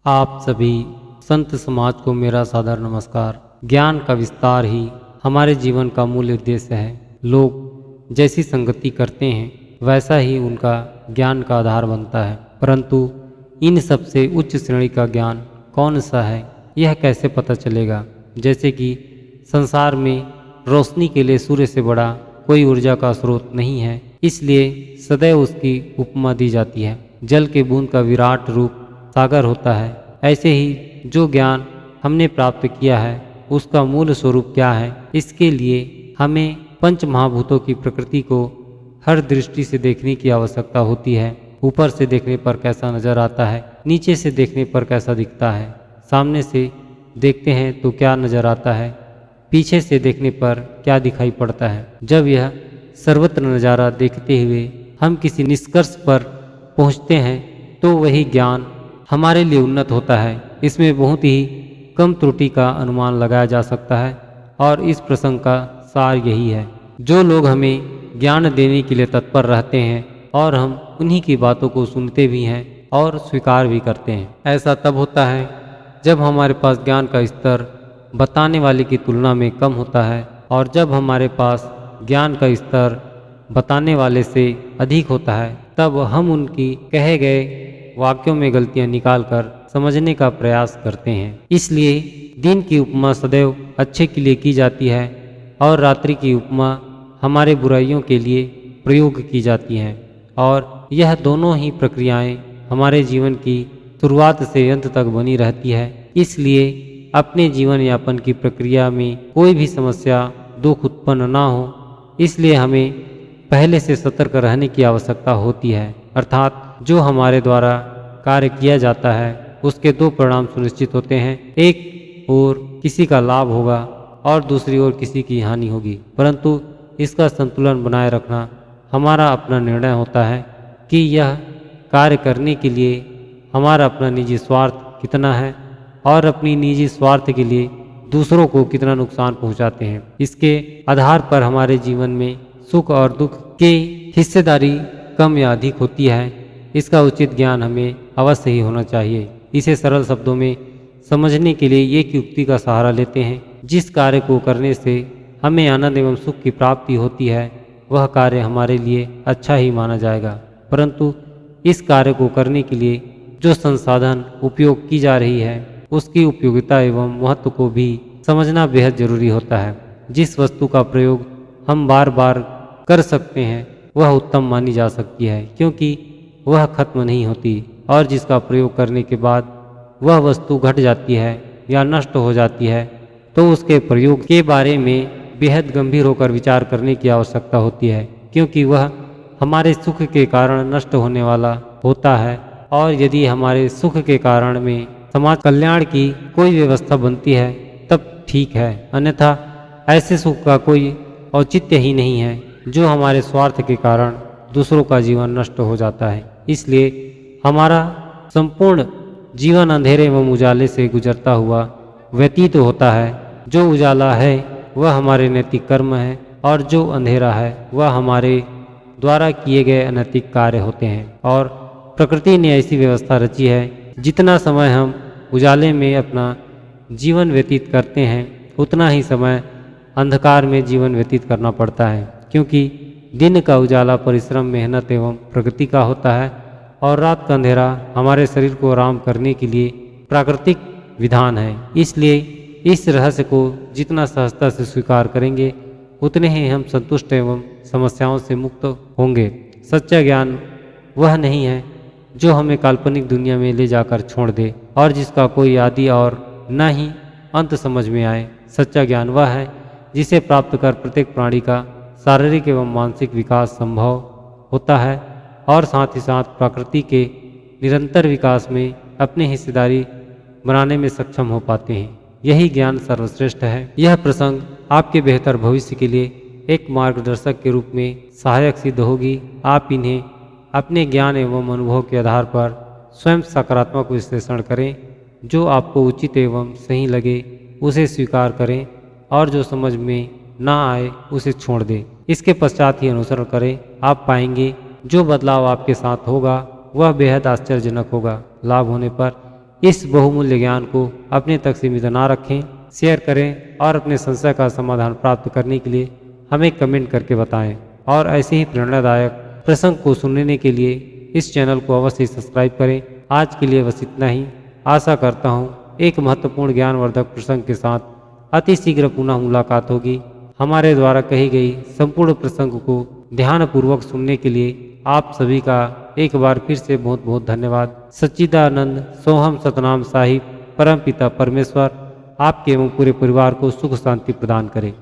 आप सभी संत समाज को मेरा सादर नमस्कार। ज्ञान का विस्तार ही हमारे जीवन का मूल उद्देश्य है। लोग जैसी संगति करते हैं वैसा ही उनका ज्ञान का आधार बनता है, परंतु इन सबसे उच्च श्रेणी का ज्ञान कौन सा है यह कैसे पता चलेगा। जैसे कि संसार में रोशनी के लिए सूर्य से बड़ा कोई ऊर्जा का स्रोत नहीं है, इसलिए सदैव उसकी उपमा दी जाती है। जल के बूंद का विराट रूप सागर होता है। ऐसे ही जो ज्ञान हमने प्राप्त किया है उसका मूल स्वरूप क्या है, इसके लिए हमें पंच महाभूतों की प्रकृति को हर दृष्टि से देखने की आवश्यकता होती है। ऊपर से देखने पर कैसा नजर आता है, नीचे से देखने पर कैसा दिखता है, सामने से देखते हैं तो क्या नजर आता है, पीछे से देखने पर क्या दिखाई पड़ता है। जब यह सर्वत्र नज़ारा देखते हुए हम किसी निष्कर्ष पर पहुँचते हैं तो वही ज्ञान हमारे लिए उन्नत होता है। इसमें बहुत ही कम त्रुटि का अनुमान लगाया जा सकता है और इस प्रसंग का सार यही है। जो लोग हमें ज्ञान देने के लिए तत्पर रहते हैं और हम उन्हीं की बातों को सुनते भी हैं और स्वीकार भी करते हैं, ऐसा तब होता है जब हमारे पास ज्ञान का स्तर बताने वाले की तुलना में कम होता है, और जब हमारे पास ज्ञान का स्तर बताने वाले से अधिक होता है तब हम उनकी कहे गए वाक्यों में गलतियां निकालकर समझने का प्रयास करते हैं। इसलिए दिन की उपमा सदैव अच्छे के लिए की जाती है और रात्रि की उपमा हमारे बुराइयों के लिए प्रयोग की जाती है, और यह दोनों ही प्रक्रियाएं हमारे जीवन की शुरुआत से अंत तक बनी रहती है। इसलिए अपने जीवन यापन की प्रक्रिया में कोई भी समस्या दुख उत्पन्न ना हो, इसलिए हमें पहले से सतर्क रहने की आवश्यकता होती है। अर्थात जो हमारे द्वारा कार्य किया जाता है उसके दो परिणाम सुनिश्चित होते हैं, एक ओर किसी का लाभ होगा और दूसरी ओर किसी की हानि होगी, परंतु इसका संतुलन बनाए रखना हमारा अपना निर्णय होता है कि यह कार्य करने के लिए हमारा अपना निजी स्वार्थ कितना है और अपनी निजी स्वार्थ के लिए दूसरों को कितना नुकसान पहुंचाते हैं। इसके आधार पर हमारे जीवन में सुख और दुख के हिस्सेदारी कम या अधिक होती है। इसका उचित ज्ञान हमें अवश्य ही होना चाहिए। इसे सरल शब्दों में समझने के लिए एक युक्ति का सहारा लेते हैं। जिस कार्य को करने से हमें आनंद एवं सुख की प्राप्ति होती है वह कार्य हमारे लिए अच्छा ही माना जाएगा, परंतु इस कार्य को करने के लिए जो संसाधन उपयोग की जा रही है उसकी उपयोगिता एवं महत्व को भी समझना बेहद जरूरी होता है। जिस वस्तु का प्रयोग हम बार बार कर सकते हैं वह उत्तम मानी जा सकती है, क्योंकि वह खत्म नहीं होती, और जिसका प्रयोग करने के बाद वह वस्तु घट जाती है या नष्ट हो जाती है तो उसके प्रयोग के बारे में बेहद गंभीर होकर विचार करने की आवश्यकता होती है, क्योंकि वह हमारे सुख के कारण नष्ट होने वाला होता है। और यदि हमारे सुख के कारण में समाज कल्याण की कोई व्यवस्था बनती है तब ठीक है, अन्यथा ऐसे सुख का कोई औचित्य ही नहीं है जो हमारे स्वार्थ के कारण दूसरों का जीवन नष्ट हो जाता है। इसलिए हमारा संपूर्ण जीवन अंधेरे एवं उजाले से गुजरता हुआ व्यतीत होता है। जो उजाला है वह हमारे नैतिक कर्म है और जो अंधेरा है वह हमारे द्वारा किए गए अनैतिक कार्य होते हैं। और प्रकृति ने ऐसी व्यवस्था रची है, जितना समय हम उजाले में अपना जीवन व्यतीत करते हैं उतना ही समय अंधकार में जीवन व्यतीत करना पड़ता है, क्योंकि दिन का उजाला परिश्रम मेहनत एवं प्रगति का होता है और रात का अंधेरा हमारे शरीर को आराम करने के लिए प्राकृतिक विधान है। इसलिए इस रहस्य को जितना सहजता से स्वीकार करेंगे उतने ही हम संतुष्ट एवं समस्याओं से मुक्त होंगे। सच्चा ज्ञान वह नहीं है जो हमें काल्पनिक दुनिया में ले जाकर छोड़ दे और जिसका कोई आदि और न ही अंत समझ में आए। सच्चा ज्ञान वह है जिसे प्राप्त कर प्रत्येक प्राणी का शारीरिक एवं मानसिक विकास संभव होता है और साथ ही साथ प्रकृति के निरंतर विकास में अपनी हिस्सेदारी बनाने में सक्षम हो पाते हैं। यही ज्ञान सर्वश्रेष्ठ है। यह प्रसंग आपके बेहतर भविष्य के लिए एक मार्गदर्शक के रूप में सहायक सिद्ध होगी। आप इन्हें अपने ज्ञान एवं अनुभव के आधार पर स्वयं सकारात्मक विश्लेषण करें। जो आपको उचित एवं सही लगे उसे स्वीकार करें और जो समझ में ना आए उसे छोड़ दें। इसके पश्चात ही अनुसरण करें। आप पाएंगे जो बदलाव आपके साथ होगा वह बेहद आश्चर्यजनक होगा। लाभ होने पर इस बहुमूल्य ज्ञान को अपने तक सीमित ना रखें, शेयर करें और अपने संशय का समाधान प्राप्त करने के लिए हमें कमेंट करके बताएं। और ऐसे ही प्रेरणादायक प्रसंग को सुनने के लिए इस चैनल को अवश्य सब्सक्राइब करें। आज के लिए बस इतना ही। आशा करता हूँ एक महत्वपूर्ण ज्ञानवर्धक प्रसंग के साथ अति शीघ्र पुनः मुलाकात होगी। हमारे द्वारा कही गई संपूर्ण प्रसंग को ध्यानपूर्वक सुनने के लिए आप सभी का एक बार फिर से बहुत बहुत धन्यवाद। सच्चिदानंद सोहम सतनाम साहिब परमपिता परमेश्वर आपके एवं पूरे परिवार को सुख शांति प्रदान करे।